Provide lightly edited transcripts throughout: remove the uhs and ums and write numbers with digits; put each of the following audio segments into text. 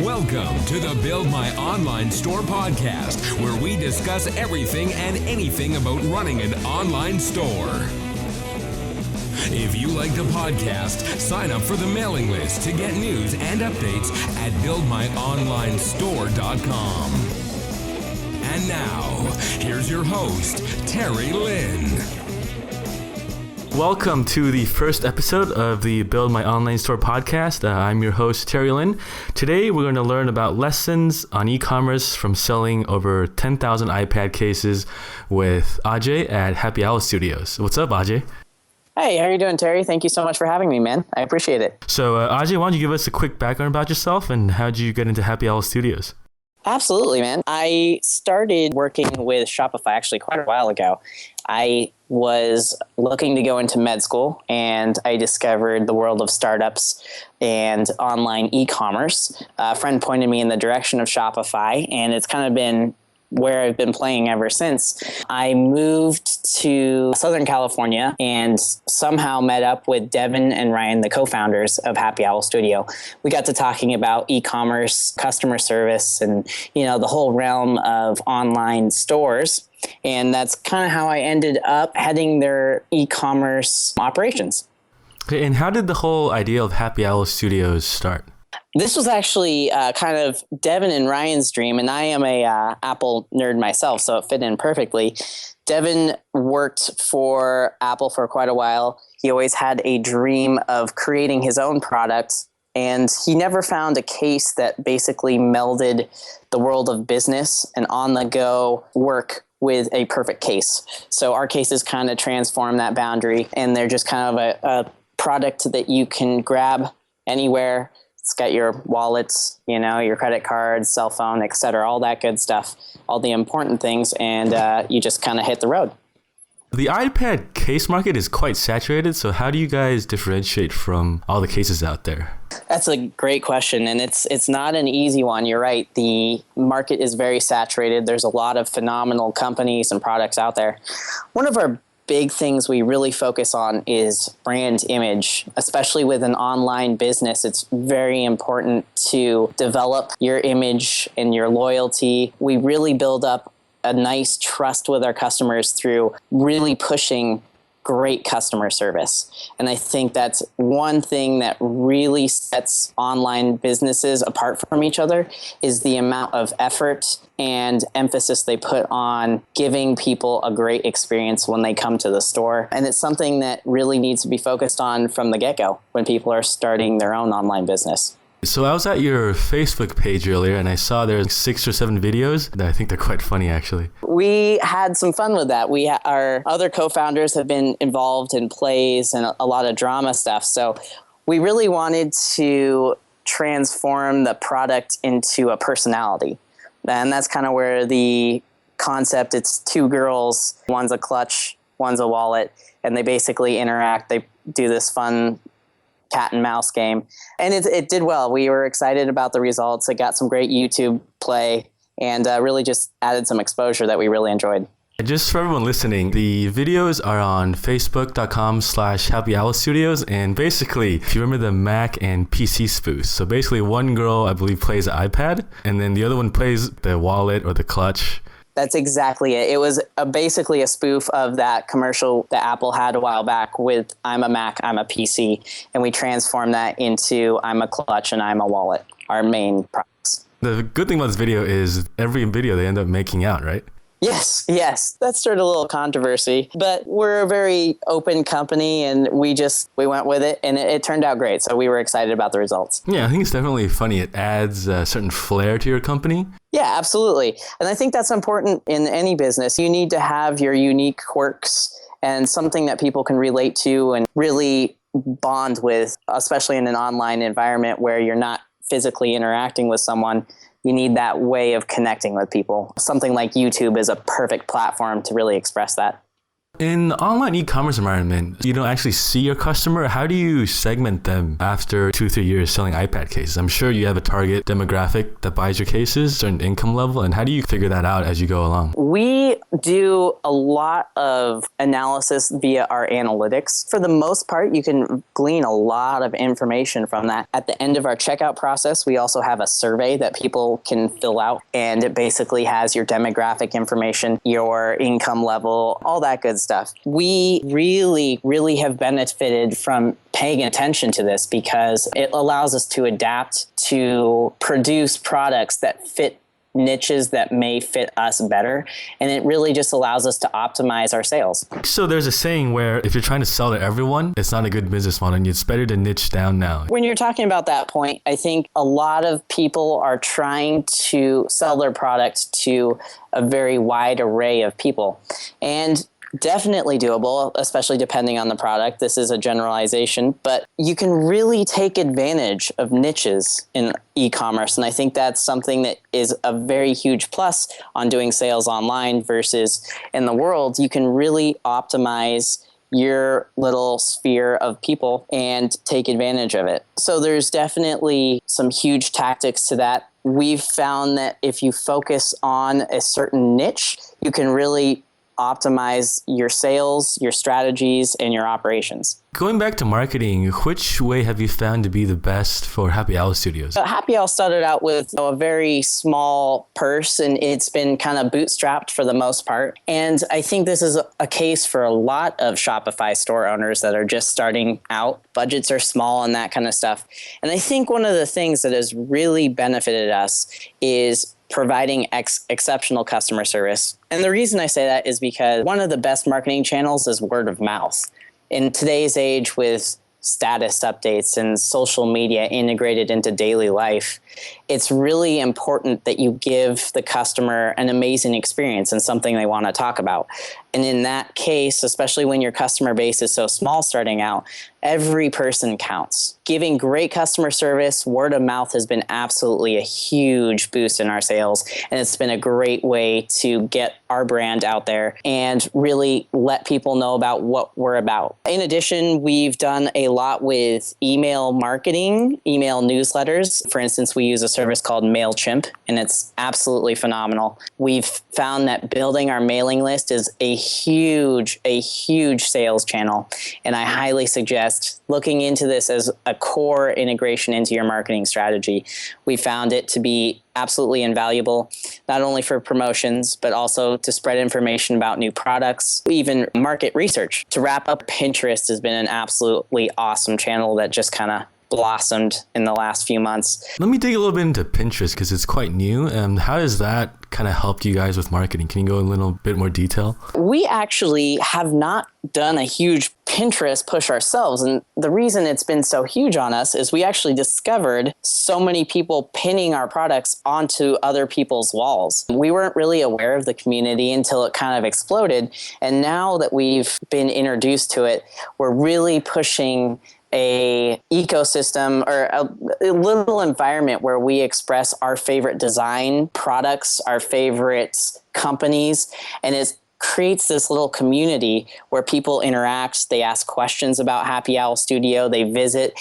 Welcome to the Build My Online Store podcast, where we discuss everything and anything about running an online store. If you like the podcast, sign up for the mailing list to get news and updates at buildmyonlinestore.com. And now, here's your host, Terry Lynn. Welcome to the first episode of the Build My Online Store podcast. I'm your host, Terry Lynn. Today, we're going to learn about lessons on e-commerce from selling over 10,000 iPad cases with Ajay at Happy Hour Studios. What's up, Ajay? Hey, how are you doing, Terry? Thank you so much for having me, man. I appreciate it. So, Ajay, why don't you give us a quick background about yourself and how did you get into Happy Hour Studios? Absolutely, man. I started working with Shopify actually quite a while ago. I was looking to go into med school, and I discovered the world of startups and online e-commerce. A friend pointed me in the direction of Shopify, and it's kind of been where I've been playing ever since. I moved to Southern California and somehow met up with Devin and Ryan, the co-founders of Happy Owl Studio. We got to talking about e-commerce, customer service, and the whole realm of online stores. And that's kind of how I ended up heading their e-commerce operations. Okay, and how did the whole idea of Happy Hour Studios start? This was actually kind of Devin and Ryan's dream, and I am a Apple nerd myself, so it fit in perfectly. Devin worked for Apple for quite a while. He always had a dream of creating his own product, and he never found a case that basically melded the world of business and on-the-go work with a perfect case. So our cases kind of transform that boundary, and they're just kind of a product that you can grab anywhere. It's got your wallets, your credit cards, cell phone, etc., all that good stuff, all the important things, and you just kind of hit the road. The iPad case market is quite saturated, so how do you guys differentiate from all the cases out there? That's a great question, and it's not an easy one. You're right. The market is very saturated. There's a lot of phenomenal companies and products out there. One of our big things we really focus on is brand image, especially with an online business. It's very important to develop your image and your loyalty. We really build up a nice trust with our customers through really pushing great customer service. And I think that's one thing that really sets online businesses apart from each other is the amount of effort and emphasis they put on giving people a great experience when they come to the store. And it's something that really needs to be focused on from the get-go when people are starting their own online business. So I was at your Facebook page earlier and I saw there's 6 or 7 videos that I think they're quite funny actually. We had some fun with that. Our other co-founders have been involved in plays and a lot of drama stuff. So we really wanted to transform the product into a personality. And that's kind of where the concept, it's 2 girls, one's a clutch, one's a wallet, and they basically interact. They do this fun cat and mouse game. And it did well. We were excited about the results. It got some great YouTube play and really just added some exposure that we really enjoyed. Just for everyone listening, the videos are on facebook.com/Happy Hour Studios. And basically, if you remember the Mac and PC spoofs, so basically one girl, I believe, plays the iPad and then the other one plays the wallet or the clutch. That's exactly it. It was basically a spoof of that commercial that Apple had a while back with I'm a Mac, I'm a PC. And we transformed that into I'm a clutch and I'm a wallet, our main products. The good thing about this video is every video they end up making out, right? Yes. That started a little controversy, but we're a very open company and we went with it and it turned out great. So we were excited about the results. Yeah, I think it's definitely funny. It adds a certain flair to your company. Yeah, absolutely. And I think that's important in any business. You need to have your unique quirks and something that people can relate to and really bond with, especially in an online environment where you're not physically interacting with someone. You need that way of connecting with people. Something like YouTube is a perfect platform to really express that. In the online e-commerce environment, you don't actually see your customer. How do you segment them after 2-3 years selling iPad cases? I'm sure you have a target demographic that buys your cases, certain income level, and how do you figure that out as you go along? We do a lot of analysis via our analytics. For the most part, you can glean a lot of information from that. At the end of our checkout process, we also have a survey that people can fill out, and it basically has your demographic information, your income level, all that good stuff. We really have benefited from paying attention to this because it allows us to adapt to produce products that fit niches that may fit us better. And it really just allows us to optimize our sales. So there's a saying where if you're trying to sell to everyone, it's not a good business model and it's better to niche down now. When you're talking about that point, I think a lot of people are trying to sell their product to a very wide array of people. And definitely doable, especially depending on the product. This is a generalization, but you can really take advantage of niches in e-commerce. And I think that's something that is a very huge plus on doing sales online versus in the world. You can really optimize your little sphere of people and take advantage of it. So there's definitely some huge tactics to that. We've found that if you focus on a certain niche, you can really optimize your sales, your strategies, and your operations. Going back to marketing, which way have you found to be the best for Happy Owl Studios? Happy Owl started out with a very small purse, and it's been kind of bootstrapped for the most part. And I think this is a case for a lot of Shopify store owners that are just starting out. Budgets are small and that kind of stuff. And I think one of the things that has really benefited us is providing exceptional customer service. And the reason I say that is because one of the best marketing channels is word of mouth. In today's age with status updates and social media integrated into daily life, it's really important that you give the customer an amazing experience and something they want to talk about. And in that case, especially when your customer base is so small starting out, every person counts. Giving great customer service, word of mouth has been absolutely a huge boost in our sales. And it's been a great way to get our brand out there and really let people know about what we're about. In addition, we've done a lot with email marketing, email newsletters. For instance, we use a service called MailChimp, and it's absolutely phenomenal. We've found that building our mailing list is a huge sales channel, and I highly suggest looking into this as a core integration into your marketing strategy. We found it to be absolutely invaluable, not only for promotions, but also to spread information about new products, even market research. To wrap up, Pinterest has been an absolutely awesome channel that just kind of blossomed in the last few months. Let me dig a little bit into Pinterest because it's quite new. How does that kind of help you guys with marketing? Can you go a little bit more detail? We actually have not done a huge Pinterest push ourselves. And the reason it's been so huge on us is we actually discovered so many people pinning our products onto other people's walls. We weren't really aware of the community until it kind of exploded. And now that we've been introduced to it, we're really pushing a ecosystem or a little environment where we express our favorite design products, our favorite companies, and it creates this little community where people interact, they ask questions about Happy Owl Studio, they visit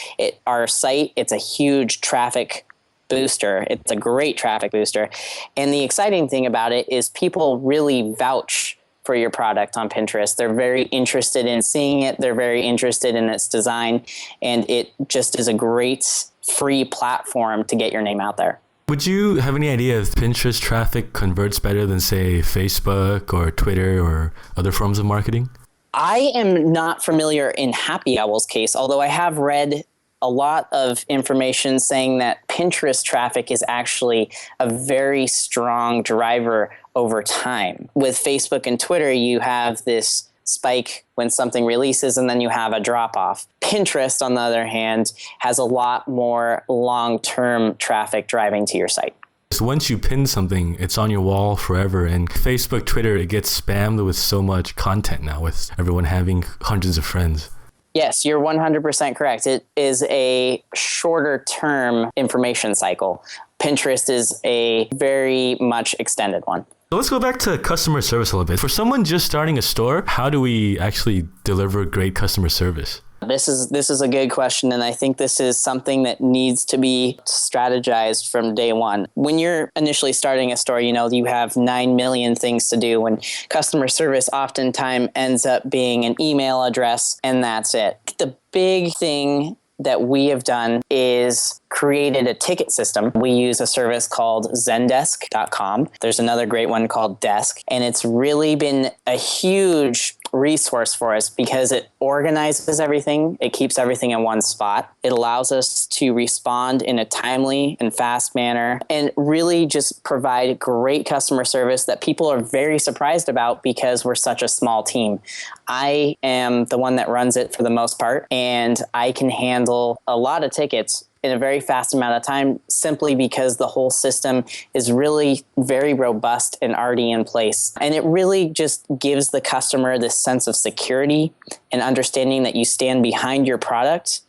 our site. It's a huge traffic booster. It's a great traffic booster. And the exciting thing about it is people really vouch for your product on Pinterest. They're very interested in seeing it. They're very interested in its design. And it just is a great free platform to get your name out there. Would you have any idea if Pinterest traffic converts better than, say, Facebook or Twitter or other forms of marketing? I am not familiar in Happy Owl's case, although I have read a lot of information saying that Pinterest traffic is actually a very strong driver over time. With Facebook and Twitter, you have this spike when something releases and then you have a drop off. Pinterest, on the other hand, has a lot more long-term traffic driving to your site. So once you pin something, it's on your wall forever. And Facebook, Twitter, it gets spammed with so much content now with everyone having hundreds of friends. Yes, you're 100% correct. It is a shorter term information cycle. Pinterest is a very much extended one. So let's go back to customer service a little bit. For someone just starting a store, how do we actually deliver great customer service? This is a good question, and I think this is something that needs to be strategized from day one. When you're initially starting a store, you have 9 million things to do, and customer service oftentimes ends up being an email address, and that's it. The big thing that we have done is created a ticket system. We use a service called Zendesk.com. There's another great one called Desk, and it's really been a huge resource for us because it organizes everything. It keeps everything in one spot. It allows us to respond in a timely and fast manner and really just provide great customer service that people are very surprised about because we're such a small team. I am the one that runs it for the most part, and I can handle a lot of tickets in a very fast amount of time simply because the whole system is really very robust and already in place. And it really just gives the customer this sense of security and understanding that you stand behind your product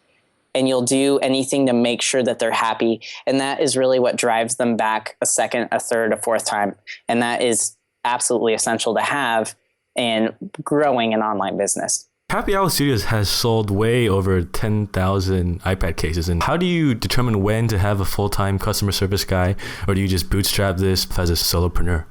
and you'll do anything to make sure that they're happy. And that is really what drives them back a second, a third, a fourth time. And that is absolutely essential to have in growing an online business. Happy Hour Studios has sold way over 10,000 iPad cases. And how do you determine when to have a full-time customer service guy, or do you just bootstrap this as a solopreneur?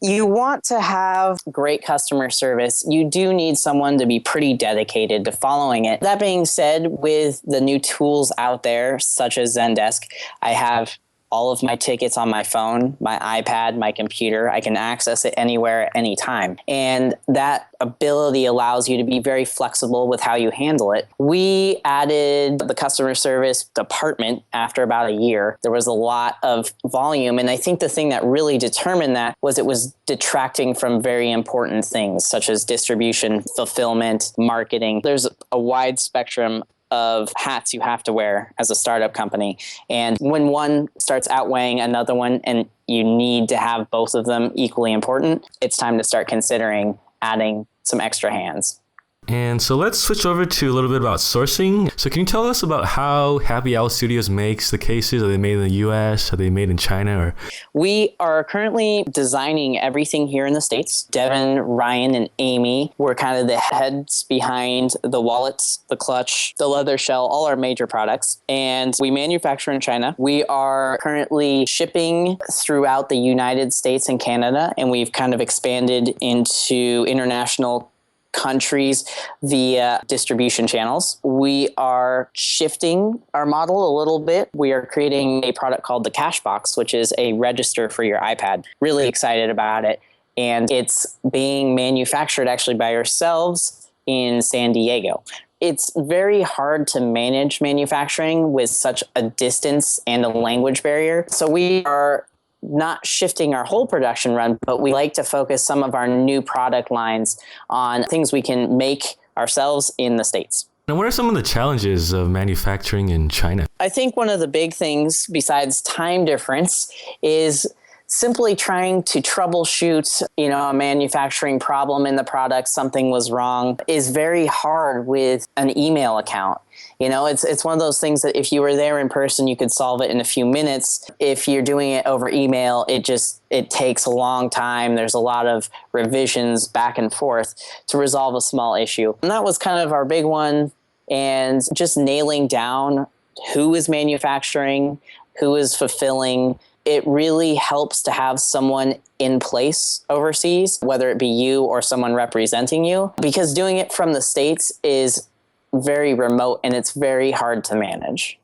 You want to have great customer service. You do need someone to be pretty dedicated to following it. That being said, with the new tools out there, such as Zendesk, I have all of my tickets on my phone, my iPad, my computer. I can access it anywhere at any time. And that ability allows you to be very flexible with how you handle it. We added the customer service department after about a year. There was a lot of volume. And I think the thing that really determined that was it was detracting from very important things such as distribution, fulfillment, marketing. There's a wide spectrum of hats you have to wear as a startup company. And when one starts outweighing another one and you need to have both of them equally important, it's time to start considering adding some extra hands. And so let's switch over to a little bit about sourcing. So can you tell us about how Happy Owl Studios makes the cases? Are they made in the US? Are they made in China? Or we are currently designing everything here in the States. Devin, Ryan, and Amy were kind of the heads behind the wallets, the clutch, the leather shell, all our major products. And we manufacture in China. We are currently shipping throughout the United States and Canada, and we've kind of expanded into international countries via distribution channels. We are shifting our model a little bit. We are creating a product called the Cash Box, which is a register for your iPad. Really excited about it. And it's being manufactured actually by ourselves in San Diego. It's very hard to manage manufacturing with such a distance and a language barrier. So we are not shifting our whole production run, but we like to focus some of our new product lines on things we can make ourselves in the States. Now, what are some of the challenges of manufacturing in China? I think one of the big things besides time difference is simply trying to troubleshoot, a manufacturing problem in the product, something was wrong, is very hard with an email account. It's one of those things that if you were there in person, you could solve it in a few minutes. If you're doing it over email, it takes a long time. There's a lot of revisions back and forth to resolve a small issue. And that was kind of our big one. And just nailing down who is manufacturing, who is fulfilling. It really helps to have someone in place overseas, whether it be you or someone representing you, because doing it from the States is very remote and it's very hard to manage.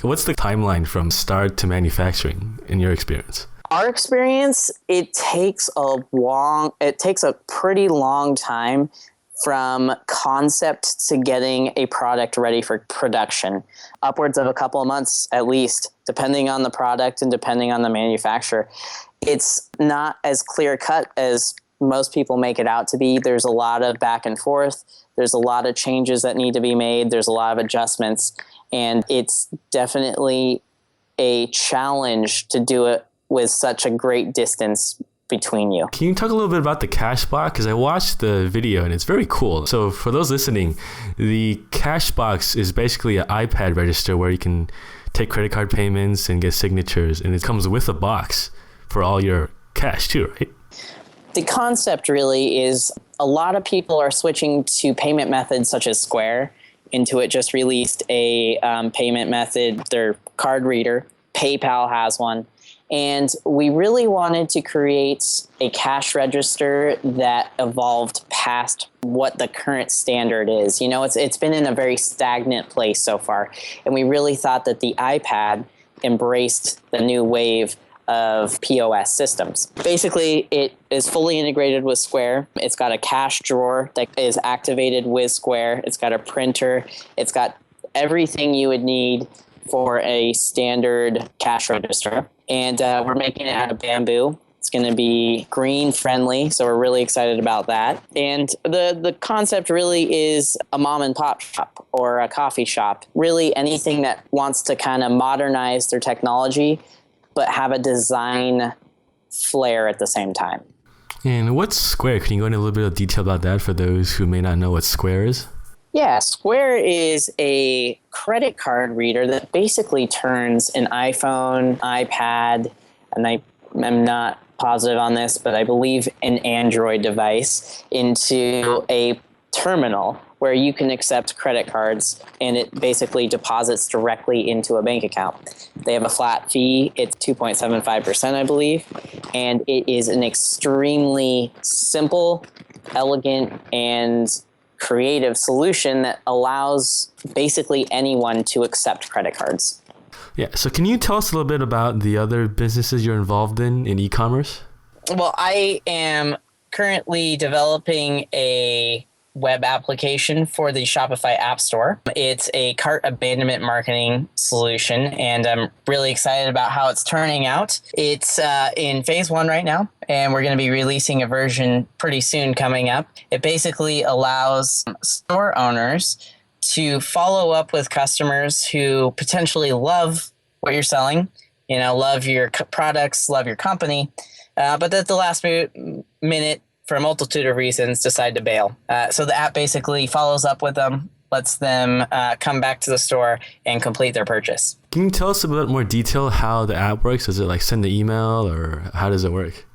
What's the timeline from start to manufacturing in your experience? Our experience, it takes a pretty long time from concept to getting a product ready for production, upwards of a couple of months at least, depending on the product and depending on the manufacturer. It's not as clear cut as most people make it out to be. There's a lot of back and forth. There's a lot of changes that need to be made. There's a lot of adjustments. And it's definitely a challenge to do it with such a great distance between you. Can you talk a little bit about the Cash Box? Because I watched the video and it's very cool. So for those listening, the Cash Box is basically an iPad register where you can take credit card payments and get signatures. And it comes with a box for all your cash too, right? The concept really is a lot of people are switching to payment methods such as Square. Intuit just released a payment method, their card reader. PayPal has one. And we really wanted to create a cash register that evolved past what the current standard is. You know, it's been in a very stagnant place so far. And we really thought that the iPad embraced the new wave of POS systems. Basically, it is fully integrated with Square. It's got a cash drawer that is activated with Square. It's got a printer. It's got everything you would need for a standard cash register. And we're making it out of bamboo. It's going to be green friendly, so we're really excited about that. And the concept really is a mom and pop shop or a coffee shop. Really anything that wants to kind of modernize their technology, but have a design flair at the same time. And what's Square? Can you go into a little bit of detail about that for those who may not know what Square is? Yeah, Square is a credit card reader that basically turns an iPhone, iPad, and I'm not positive on this, but I believe an Android device into a terminal where you can accept credit cards, and it basically deposits directly into a bank account. They have a flat fee. It's 2.75%, I believe, and it is an extremely simple, elegant, and creative solution that allows basically anyone to accept credit cards. Yeah, so can you tell us a little bit about the other businesses you're involved in e-commerce? Well, I am currently developing a web application for the Shopify App Store. It's a cart abandonment marketing solution, and I'm really excited about how it's turning out. It's in phase 1 right now, and we're going to be releasing a version pretty soon coming up. It basically allows store owners to follow up with customers who potentially love what you're selling, you know, love your products, love your company, but at the last minute, for a multitude of reasons, decide to bail. So the app basically follows up with them, lets them come back to the store and complete their purchase. Can you tell us a bit more detail how the app works? Does it like send an email or how does it work?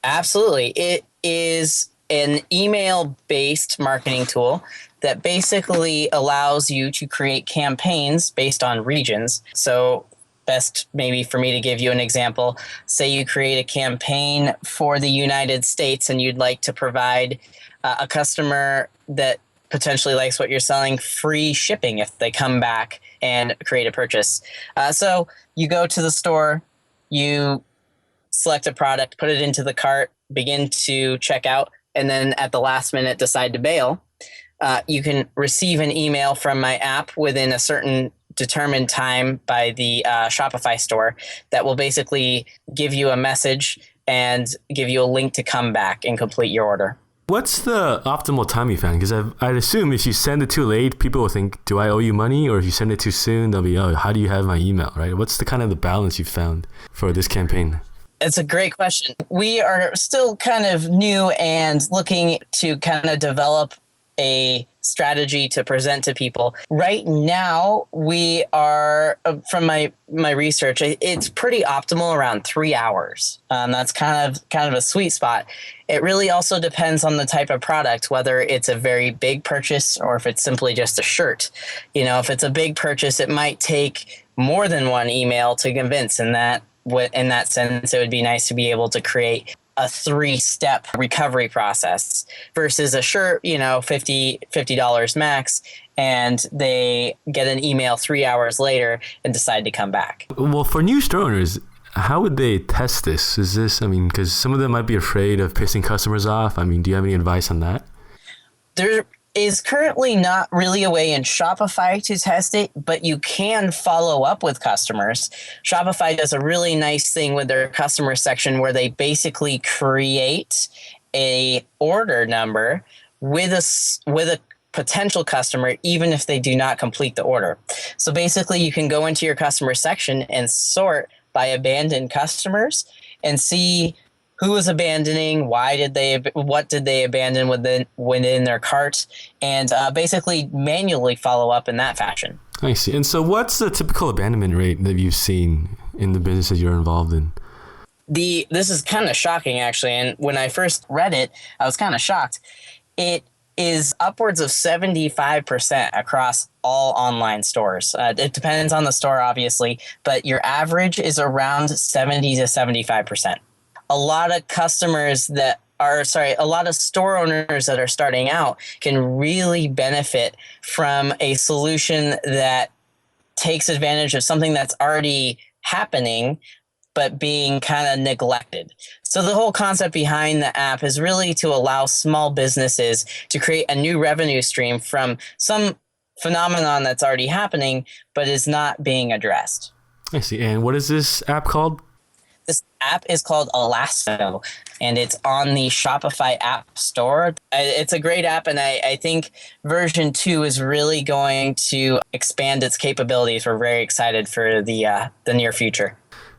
Absolutely. It is an email-based marketing tool that basically allows you to create campaigns based on regions. So best maybe for me to give you an example. Say you create a campaign for the United States and you'd like to provide a customer that potentially likes what you're selling free shipping if they come back and create a purchase. So you go to the store, you select a product, put it into the cart, begin to check out, and then at the last minute decide to bail. You can receive an email from my app within a certain determined time by the Shopify store that will basically give you a message and give you a link to come back and complete your order. What's the optimal time you found? Because I'd assume if you send it too late, people will think, do I owe you money? Or if you send it too soon, they'll be, oh, how do you have my email, right? What's the kind of the balance you found for this campaign? It's a great question. We are still kind of new and looking to kind of develop a strategy to present to people. Right now, we are, from my research, it's pretty optimal around 3 hours. That's kind of a sweet spot. It really also depends on the type of product, whether it's a very big purchase or if it's simply just a shirt. You know, if it's a big purchase, it might take more than one email to convince. In that sense, it would be nice to be able to create a 3-step recovery process versus a shirt, you know, $50 max, and they get an email 3 hours later and decide to come back. Well, for new store owners, how would they test this? Is this, because some of them might be afraid of pissing customers off. Do you have any advice on that? There is currently not really a way in Shopify to test it, but you can follow up with customers. Shopify does a really nice thing with their customer section where they basically create a order number with a potential customer, even if they do not complete the order. So basically you can go into your customer section and sort by abandoned customers and see who is abandoning, what did they abandon within their cart, and basically manually follow up in that fashion. I see. And so what's the typical abandonment rate that you've seen in the businesses you're involved in? This is kind of shocking, actually. And when I first read it, I was kind of shocked. It is upwards of 75% across all online stores. It depends on the store, obviously, but your average is around 70 to 75%. A lot of a lot of store owners that are starting out can really benefit from a solution that takes advantage of something that's already happening, but being kind of neglected. So the whole concept behind the app is really to allow small businesses to create a new revenue stream from some phenomenon that's already happening, but is not being addressed. I see. And what is this app called? This app is called Elasto, and it's on the Shopify App Store. It's a great app, and I think version 2 is really going to expand its capabilities. We're very excited for the near future.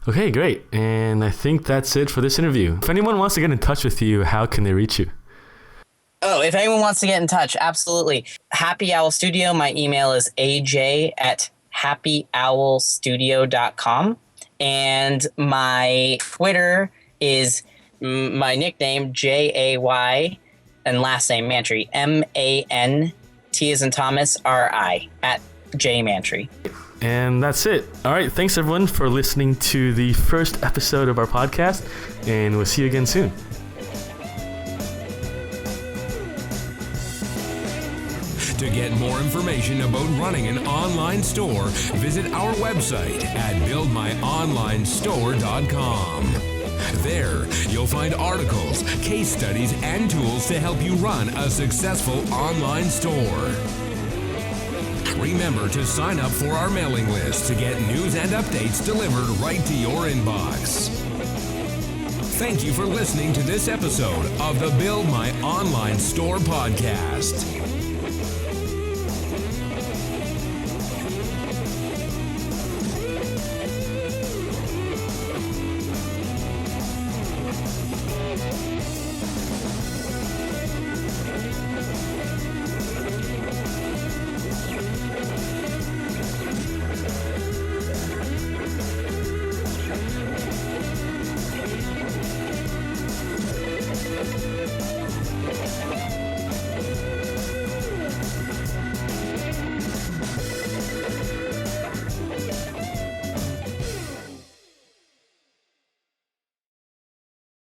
Okay, great. And I think that's it for this interview. If anyone wants to get in touch with you, how can they reach you? Oh, if anyone wants to get in touch, absolutely. Happy Owl Studio. My email is aj@happyowlstudio.com. And my Twitter is my nickname, Jay, and last name, Mantri, MANT as in Thomas, RI, @JMantri. And that's it. All right. Thanks, everyone, for listening to the first episode of our podcast. And we'll see you again soon. To get more information about running an online store, visit our website at buildmyonlinestore.com. There, you'll find articles, case studies, and tools to help you run a successful online store. Remember to sign up for our mailing list to get news and updates delivered right to your inbox. Thank you for listening to this episode of the Build My Online Store podcast.